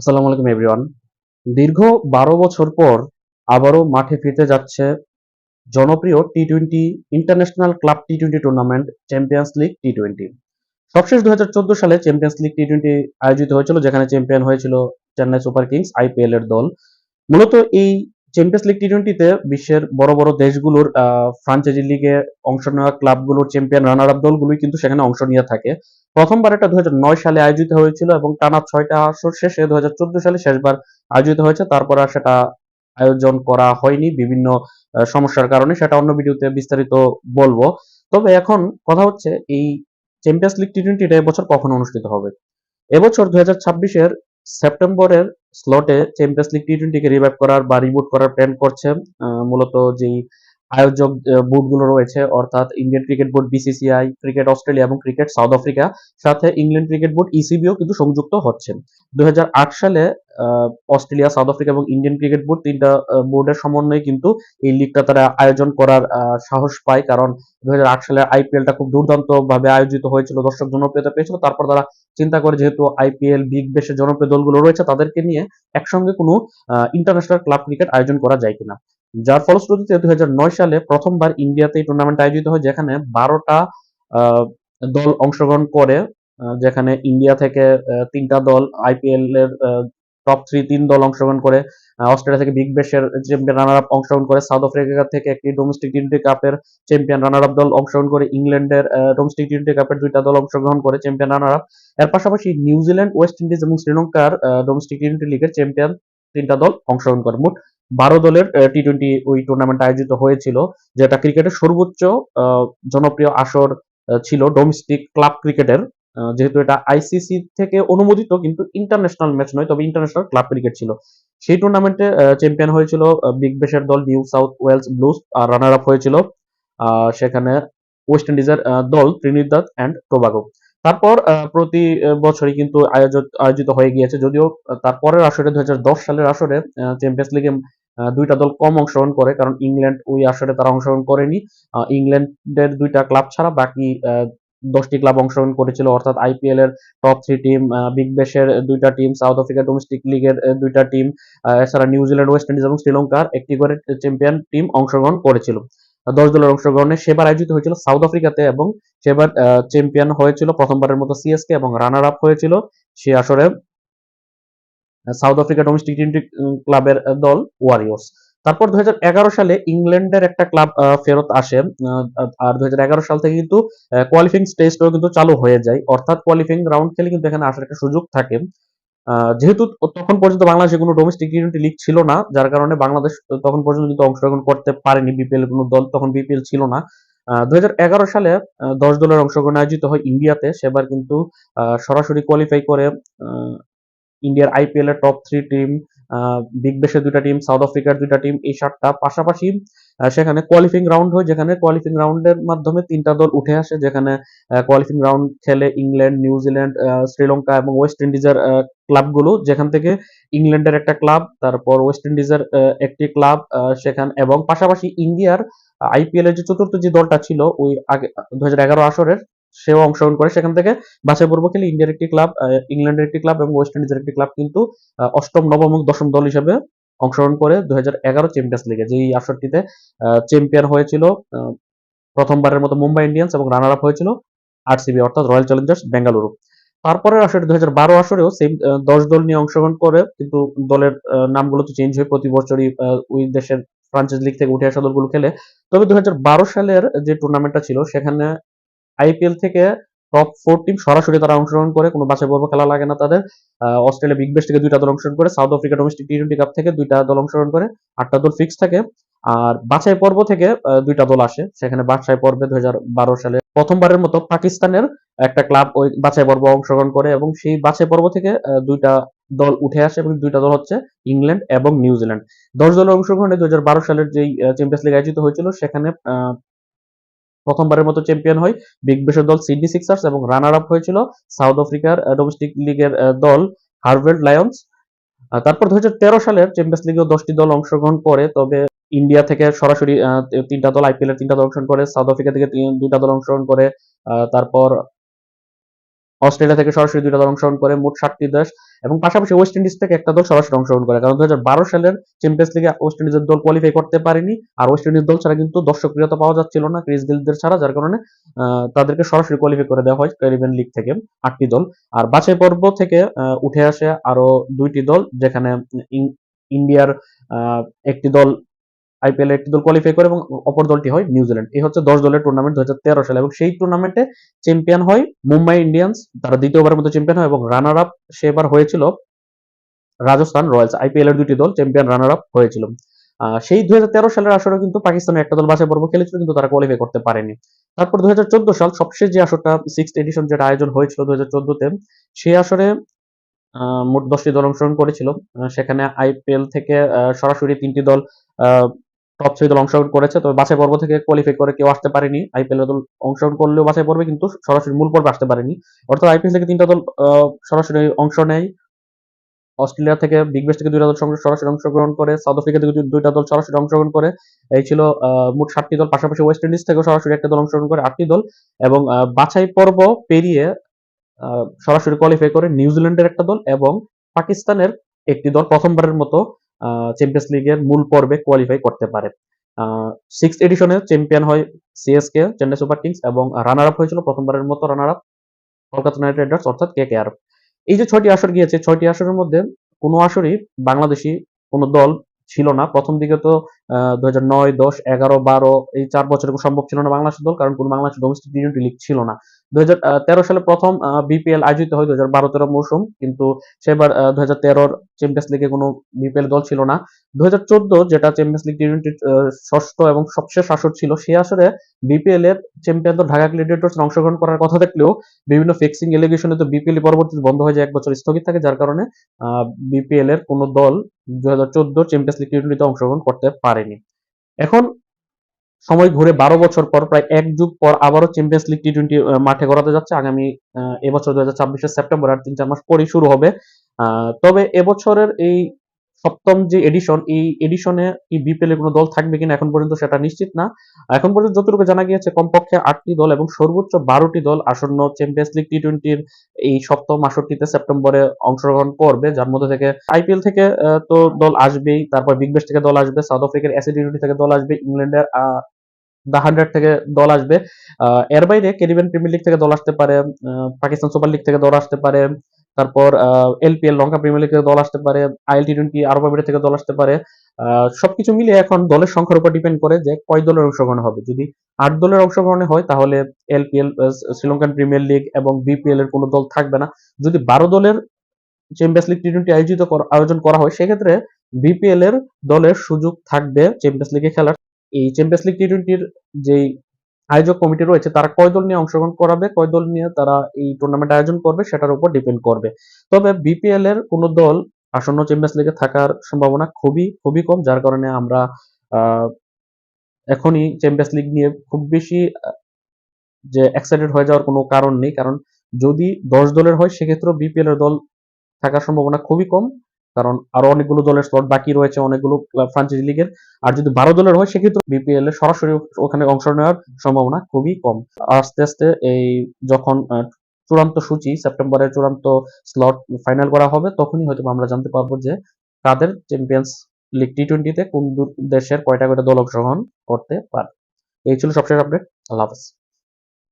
আসসালামু আলাইকুম এভরিওয়ান। দীর্ঘ ১২ বছর পর আবারও মাঠে ফিরতে যাচ্ছে জনপ্রিয় T twenty international club T twenty tournament champions league T twenty. সবশেষ ২০১৪ সালে চ্যাম্পিয়ন্স লিগ টি-টোয়েন্টি আয়োজিত হয়েছিল, যেখানে চ্যাম্পিয়ন হয়েছিল চেন্নাই সুপার কিংস আইপিএল এর দল। মূলত এই চ্যাম্পিয়ন্স লিগ টি-টোয়েন্টিতে বিশ্বের বড় বড় দেশগুলোর ফ্রাঞ্চাইজি লিগে অংশ নেওয়া ক্লাবগুলোর চ্যাম্পিয়ন রানার আপ দলগুলোই কিন্তু সেখানে অংশ নিয়ে থাকে। প্রথমবার এটা ২০০৯ সালে আয়োজিত হয়েছিল এবং টানা ৬টা আসর শেষে ২০১৪ সালে শেষবার আয়োজিত হয়েছে। তারপর আর সেটা আয়োজন করা হয়নি বিভিন্ন সমস্যার কারণে। সেটা অন্য ভিডিওতে বিস্তারিত বলবো। তবে এখন কথা হচ্ছে এই চ্যাম্পিয়ন্স লিগ টি-টোয়েন্টিটা এবছর কখন অনুষ্ঠিত হবে? এবছর ২০২৬-এর সেপ্টেম্বরের স্লটে চ্যাম্পিয়ন্স লিগ টি-টোয়েন্টিকে রিভাইভ করার বা রিবুট করার প্ল্যান করছে মূলত যেই আয়োজক বোর্ডগুলো রয়েছে, অর্থাৎ Indian cricket board BCCI, cricket Australia এবং ক্রিকেট সাউথ আফ্রিকা, সাথে ইংল্যান্ড ক্রিকেট বোর্ড ইসিবিও কিন্তু সংযুক্ত হচ্ছে। ২০০৮ সালে অস্ট্রেলিয়া, সাউথ আফ্রিকা এবং ইন্ডিয়ান ক্রিকেট বোর্ড ৩টা বোর্ডের সমন্বয়ে কিন্তু এই লিগটা তারা আয়োজন করার সাহস পায়। কারণ ২০০৮ সালে আইপিএলটা খুব দুর্দান্তভাবে আয়োজিত হয়েছিল, দর্শক জনপ্রিয়তা পেয়েছিল। তারপর তারা চিন্তা করে যেহেতু আইপিএল বিগ বেশের জনপ্রিয় দলগুলো রয়েছে, তাদেরকে নিয়ে একসঙ্গে কোনো ইন্টারন্যাশনাল ক্লাব ক্রিকেট আয়োজন করা যায় কিনা। যার ফলশ্রুতিতে ২০০৯ সালে প্রথমবার ইন্ডিয়াতে এই টুর্নামেন্ট আয়োজিত হয়, যেখানে ১২টা দল অংশগ্রহণ করে। যেখানে ইন্ডিয়া থেকে ৩টা দল, আইপিএল এর টপ 3 3 দল অংশগ্রহণ করে, অস্ট্রেলিয়া থেকে বিগ ব্যাশের চ্যাম্পিয়ন রানার আপ অংশগ্রহণ করে, সাউথ আফ্রিকা থেকে একটি ডোমেস্টিক টি-টোয়েন্টি কাপের চ্যাম্পিয়ন রানার আপ দল অংশগ্রহণ করে, ইংল্যান্ডের ডোমেস্টিক টি-টোয়েন্টি কাপের 2টা দল অংশগ্রহণ করে চ্যাম্পিয়ন রানার আপ। এর পাশাপাশি নিউজিল্যান্ড, ওয়েস্ট ইন্ডিজ এবং শ্রীলঙ্কার ডোমেস্টিক টি-টোয়েন্টি লিগের চ্যাম্পিয়ন 3টা দল অংশগ্রহণ করে। মোট ১২ দলের টি-টোয়েন্টি ওই টুর্নামেন্ট আয়োজিত হয়েছিল, যেটা ক্রিকেটের সর্বোচ্চ জনপ্রিয় আসর ছিল ডোমেস্টিক ক্লাব ক্রিকেটের। যেহেতু এটা আইসিসি থেকে অনুমোদিত, কিন্তু ইন্টারন্যাশনাল ম্যাচ নয়, তবে ইন্টারন্যাশনাল ক্লাব ক্রিকেট ছিল। সেই টুর্নামেন্টে চ্যাম্পিয়ন হয়েছিল বিগ ব্যাশের দল নিউ সাউথ ওয়েলস ব্লুজ, আর রানার আপ হয়েছিল সেখানে ওয়েস্ট ইন্ডিজের দল ত্রিনিদাদ অ্যান্ড টোবাগো। তারপর প্রতি বছরই কিন্তু আয়োজিত হয়ে গিয়েছে, যদিও তারপরের আসরে ২০১০ সালের আসরে চ্যাম্পিয়ন্স লিগে 2টা দল কম অংশগ্রহণ করে, কারণ ইংল্যান্ড ওই আসরে তারা অংশগ্রহণ করেনি। ইংল্যান্ডের 2টা ক্লাব ছাড়া বাকি 10টি ক্লাব অংশগ্রহণ করেছিল, অর্থাৎ আইপিএল এর টপ 3 টিম, বিগ ব্যাশের 2টা টিম, সাউথ আফ্রিকা ডোমেস্টিক লিগের 2টা টিম, এছাড়া নিউজিল্যান্ড, ওয়েস্ট ইন্ডিজ এবং শ্রীলঙ্কার একটি করে চ্যাম্পিয়ন টিম অংশগ্রহণ করেছিল। ১০ দলের অংশগ্রহণে সেবার আয়োজিত হয়েছিল সাউথ আফ্রিকাতে, এবং সেবার চ্যাম্পিয়ন হয়েছিল প্রথমবারের মতো সিএসকে এবং রানার আপ হয়েছিল সে আসরে সাউথ আফ্রিকা ডোমেস্টিক টি-টোয়েন্টি ক্লাবের দল ওয়ারিয়র্স। তারপর ২০১১ সালে ইংল্যান্ডের একটা ক্লাব ফেরত আসে, আর ২০১১ সাল থেকে কিন্তু কোয়ালিফাইং স্টেজটাও কিন্তু চালু হয়ে যায়, অর্থাৎ কোয়ালিফাইং রাউন্ড খেলে কিন্তু এখানে আসার একটা সুযোগ থাকে। যেহেতু তখন পর্যন্ত বাংলাদেশে কোনো ডোমেস্টিক টি-টোয়েন্টি লিগ ছিল না, যার কারণে বাংলাদেশ তখন পর্যন্ত কিন্তু অংশগ্রহণ করতে পারেনি। বিপিএল কোনো দল, তখন বিপিএল ছিল না। ২০১১ সালে ১০ দলের অংশগ্রহণ আয়োজিত হয় ইন্ডিয়াতে। সেবার কিন্তু সরাসরি কোয়ালিফাই করে ইন্ডিয়ার আইপিএল এর টপ 3 টিম, বিগ ব্যাশের 2টা টিম, সাউথ আফ্রিকার 2টা টিম, এই 7টা পাশাপাশি সেখানে কোয়ালিফাইং রাউন্ড হয়, যেখানে কোয়ালিফাইং রাউন্ডের মাধ্যমে 3টা দল উঠে আসে, যেখানে কোয়ালিফাইং রাউন্ড খেলে ইংল্যান্ড, নিউজিল্যান্ড, শ্রীলঙ্কা এবং ওয়েস্ট ইন্ডিজের ক্লাবগুলো, যেখান থেকে ইংল্যান্ডের একটা ক্লাব, তারপর ওয়েস্ট ইন্ডিজের একটি ক্লাব, সেখানে এবং পাশাপাশি ইন্ডিয়ার আইপিএল এর যে চতুর্থ যে দলটা ছিল ওই আগে ২০১১ আসরের, সেও অংশগ্রহণ করে। সেখান থেকে বাছাই পর্ব খেলে ইন্ডিয়ার একটি ক্লাব, ইংল্যান্ডের একটি ক্লাব এবং ওয়েস্ট ইন্ডিজের একটি ক্লাব কিন্তু অষ্টম, নবম এবং দশম দল হিসেবে অংশগ্রহণ করে ২০১১ চ্যাম্পিয়ন্স লিগে, যেই আসরটিতে চ্যাম্পিয়ন হয়েছিল প্রথমবারের মতো মুম্বাই ইন্ডিয়ান্স এবং রানার আপ হয়েছিল আরসিবি, অর্থাৎ রয়্যাল চ্যালেঞ্জার্স বেঙ্গালুরু। তারপরের আসরে ২০১২ আসরেও সেম ১০ দল নিয়ে অংশগ্রহণ করে, কিন্তু দলের নামগুলো তো চেঞ্জ হয় প্রতি বছরই, ওই দেশের ফ্রাঞ্চাইজি লিগ থেকে উঠে আসা দলগুলো খেলে। তবে ২০১২ সালের যে টুর্নামেন্টটা ছিল, সেখানে আইপিএল থেকে টপ 4 টিম সরাসরি তারা অংশগ্রহণ করে, কোনো বাছাই পর্ব খেলা লাগে না তাদের। অস্ট্রেলিয়া বিগ ব্যাশ থেকে 2টা দল অংশগ্রহণ করে, south Africa domestic T twenty cup থেকে 2টা দল অংশগ্রহণ করে, 8টা দল ফিক্স থাকে। আর বাছাই পর্ব থেকে 2টা দল আসে, সেখানে বাছাই পর্বে ২০১২ সালে প্রথমবারের মতো পাকিস্তানের একটা ক্লাব ওই বাছাই পর্ব অংশগ্রহণ করে, এবং সেই বাছাই পর্ব থেকে 2টা দল উঠে আসে, এবং 2টা দল হচ্ছে ইংল্যান্ড এবং নিউজিল্যান্ড। ১০ দলের অংশগ্রহণে ২০১২ সালের যেই চ্যাম্পিয়ন্স লিগ আয়োজিত হয়েছিল, সেখানে প্রথমবারের মতো চ্যাম্পিয়ন হয় বিগ ব্যাশের দল সিডনি সিক্সার্স, এবং রানার আপ হয়েছিল সাউথ আফ্রিকার ডোমেস্টিক লিগের দল হারভেল্ড লায়ন্স। তারপর ২০১৩ সালের চ্যাম্পিয়ন্স লিগেও 10টি দল অংশগ্রহণ করে, তবে ইন্ডিয়া থেকে সরাসরি 3টা দল, আইপিএল এর 3টা দল অংশগ্রহণ করে, সাউথ আফ্রিকা থেকে 2টা দল অংশগ্রহণ করে, তারপর অস্ট্রেলিয়া থেকে সরাসরি 2টা দল অংশগ্রহণ করে, মোট 7টি দেশ, এবং পাশাপাশি ওয়েস্ট ইন্ডিজ থেকে একটা দল সরাসরি অংশগ্রহণ করে, কারণ 2012 সালের চ্যাম্পিয়ন্স লিগে ওয়েস্ট ইন্ডিজের দল কোয়ালিফাই করতে পারেনি, আর ওয়েস্ট ইন্ডিজ দল ছাড়া কিন্তু দর্শকপ্রিয়তা পাওয়া যাচ্ছিল না ক্রিস গেইলদের ছাড়া, যার কারণে তাদেরকে সরাসরি কোয়ালিফাই করে দেওয়া হয় ক্যারিবিয়ান লিগ থেকে 8টি দল। আর বাছাই পর্ব থেকে উঠে আসে আরো 2টি দল, যেখানে ইন্ডিয়ার একটি দল আইপিএল একটি দল কোয়ালিফাই করে এবং অপর দলটি হয় নিউজিল্যান্ড। এই হচ্ছে 10 দলের টুর্নামেন্ট 2013 সালে, এবং সেই টুর্নামেন্টে চ্যাম্পিয়ন হয় মুম্বাই ইন্ডিয়ান্স, তারা দ্বিতীয়বারের মতো চ্যাম্পিয়ন হয়, এবং রানার আপ সেবার হয়েছিল রাজস্থান রয়্যালস। আইপিএল এর 2টি দল চ্যাম্পিয়ন রানার আপ হয়েছিল। সেই 2013 সালের আসরে কিন্তু পাকিস্তানের একটা দল বাছাই পর্ব খেলেছিল, কিন্তু তারা কোয়ালিফাই করতে পারেনি। তারপর 2014 সাল সবশেষ যে আসরটা, 6th এডিশন যেটা আয়োজন হয়েছিল 2014-তে, সেই আসরে মোট 10টি দল অংশগ্রহণ করেছিল। সেখানে আইপিএল থেকে সরাসরি 3টি দল, টপ 3 দল অংশগ্রহণ করেছে, তবে বাছাই পর্ব থেকে কোয়ালিফাই করে কেউ আসতে পারেনি। আইপিএল দল অংশগ্রহণ করলেও বাছাই পর্বে, কিন্তু সরাসরি মূল পর্বে আসতে পারেনি। অর্থাৎ আইপিএল থেকে 3টা দল সরাসরি অংশ নেয়, অস্ট্রেলিয়া থেকে বিগ ব্যাশ থেকে 2টা দল সরাসরি অংশগ্রহণ করে, সাউথ আফ্রিকা থেকে 2টা দল সরাসরি অংশগ্রহণ করে। এই ছিল মোট 7টি দল। পাশাপাশি ওয়েস্ট ইন্ডিজ থেকেও সরাসরি একটা দল অংশগ্রহণ করে, 8টি দল, এবং বাছাই পর্ব পেরিয়ে সরাসরি কোয়ালিফাই করে নিউজিল্যান্ডের একটা দল এবং পাকিস্তানের একটি দল প্রথমবারের মতো চ্যাম্পিয়ন্স লিগের মূল পর্বে কোয়ালিফাই করতে পারে। 6th এডিশনে চ্যাম্পিয়ন হয় সিএসকে, চেন্নাই সুপার কিংস, এবং রানার আপ হয়েছিল প্রথমবারের মতো runner up Kolkata night Riders অর্থাৎ কেকেআর। এই যে 6টি আসর গিয়েছে, 6টি আসরের মধ্যে কোনো আসরই বাংলাদেশি কোনো দল ছিল না। প্রথম দিকে তো 2009, 10, 11, 12 এই 4 বছরে সম্ভব ছিল না বাংলাদেশের দল, কারণ কোনো বাংলাদেশের ডোমেস্টিক টি-টোয়েন্টি লিগ ছিল না। 2013 সালে প্রথম বিপিএল আয়োজিত হয় 2012-13 মৌসুম, কিন্তু সেবার 2013 চ্যাম্পিয়ন্স লিগে কোনো বিপিএল দল ছিল না। 2014 যেটা চ্যাম্পিয়ন্স লিগ টি-টোয়েন্টির ষষ্ঠ এবং সবশেষ আসর ছিল, সেই আসরে বিপিএল এর চ্যাম্পিয়ন দল ঢাকা গ্ল্যাডিয়েটর্স অংশগ্রহণ করার কথা থাকলেও বিভিন্ন ফিক্সিং এলিগেশনে তো বিপিএল পরবর্তীতে বন্ধ হয়ে যায়, 1 বছর স্থগিত থাকে, যার কারণে বিপিএল এর কোনো দল 2014 চ্যাম্পিয়ন্স লিগ টি-টোয়েন্টিতে অংশগ্রহণ করতে পারেনি। এখন সময় ঘুরে 12 বছর পর, প্রায় 1 যুগ পর আবারও চ্যাম্পিয়ন্স লিগ টি-টোয়েন্টি মাঠে গড়াতে যাচ্ছে আগামী এবছর 2026 সেপ্টেম্বর, আর 3-4 মাস পরেই শুরু হবে। তবে এবছরের এই 7ম যে এডিশন, এই এডিশনে কি বিপিএল এর কোনো দল থাকবে কিনা এখন পর্যন্ত সেটা নিশ্চিত না। এখন পর্যন্ত যতটুকু জানা গিয়েছে, কমপক্ষে 8টি দল এবং সর্বোচ্চ 12টি দল আসন্ন চ্যাম্পিয়ন্স লিগ টি-টোয়েন্টির এই 7ম আসরটিতে সেপ্টেম্বরে অংশগ্রহণ করবে, যার মধ্যে থেকে আইপিএল থেকে তো দল আসবেই, তারপর বিগ ব্যাশ থেকে দল আসবে, সাউথ আফ্রিকার এসএ টি-টোয়েন্টি থেকে দল আসবে, ইংল্যান্ডের দ্য 100 থেকে দল আসবে। এর বাইরে ক্যারিবিয়ান প্রিমিয়ার লিগ থেকে দল আসতে পারে, পাকিস্তান সুপার লিগ থেকে দল আসতে পারে, তারপর এলপিএল লঙ্কা প্রিমিয়ার লিগ থেকে দল আসতে পারে, আইএল টি-টোয়েন্টি আরব আমিরাত থেকে দল আসতে পারে। সবকিছু মিলিয়ে এখন দলের সংখ্যার উপর ডিপেন্ড করে যে কয় দলের অংশগ্রহণ হবে। যদি 8 দলের অংশগ্রহণে হয়, তাহলে এলপিএল, শ্রীলঙ্কান প্রিমিয়ার লিগ এবং বিপিএল এর কোনো দল থাকবে না। যদি 12 দলের চ্যাম্পিয়ন্স লিগ টি-টোয়েন্টি আয়োজন করা হয়, সেক্ষেত্রে বিপিএল এর দলের সুযোগ থাকবে চ্যাম্পিয়ন্স লিগে খেলার। এই চ্যাম্পিয়ন্স লিগ টি-টোয়েন্টির যেই আয়োজক কমিটি রয়েছে, তারা কয় দল নিয়ে অংশগ্রহণ করাবে, কয় দল নিয়ে তারা এই টুর্নামেন্ট আয়োজন করবে, সেটার উপর ডিপেন্ড করবে। তবে বিপিএল এর কোনো দল আসন্ন চ্যাম্পিয়ন্স লিগে থাকার সম্ভাবনা খুবই খুবই কম, যার কারণে আমরা আহ, এখনই চ্যাম্পিয়ন্স লিগ নিয়ে খুব বেশি যে এক্সাইটেড হয়ে যাওয়ার কোনো কারণ নেই, কারণ যদি 10 দলের হয়, সেক্ষেত্রেও বিপিএল এর দল থাকার সম্ভাবনা খুবই কম, কারণ আরো অনেকগুলো দলের স্লট বাকি রয়েছে, অনেকগুলো ফ্রাঞ্চাইজি লিগের। আর যদি 12 দলের হয়, সেক্ষেত্রে বিপিএল এ সরাসরি ওখানে অংশ নেওয়ার সম্ভাবনা খুবই কম। আস্তে আস্তে এই যখন চূড়ান্ত সূচি, সেপ্টেম্বরের চূড়ান্ত স্লট ফাইনাল করা হবে, তখনই হয়তো আমরা জানতে পারবো যে কাদের চ্যাম্পিয়ন্স লিগ টি-টোয়েন্টিতে কোন দেশের কয়টা কয়টা দল অংশগ্রহণ করতে পারে। এই ছিল সবশেষ আপডেট। আল্লাহ হাফেজ।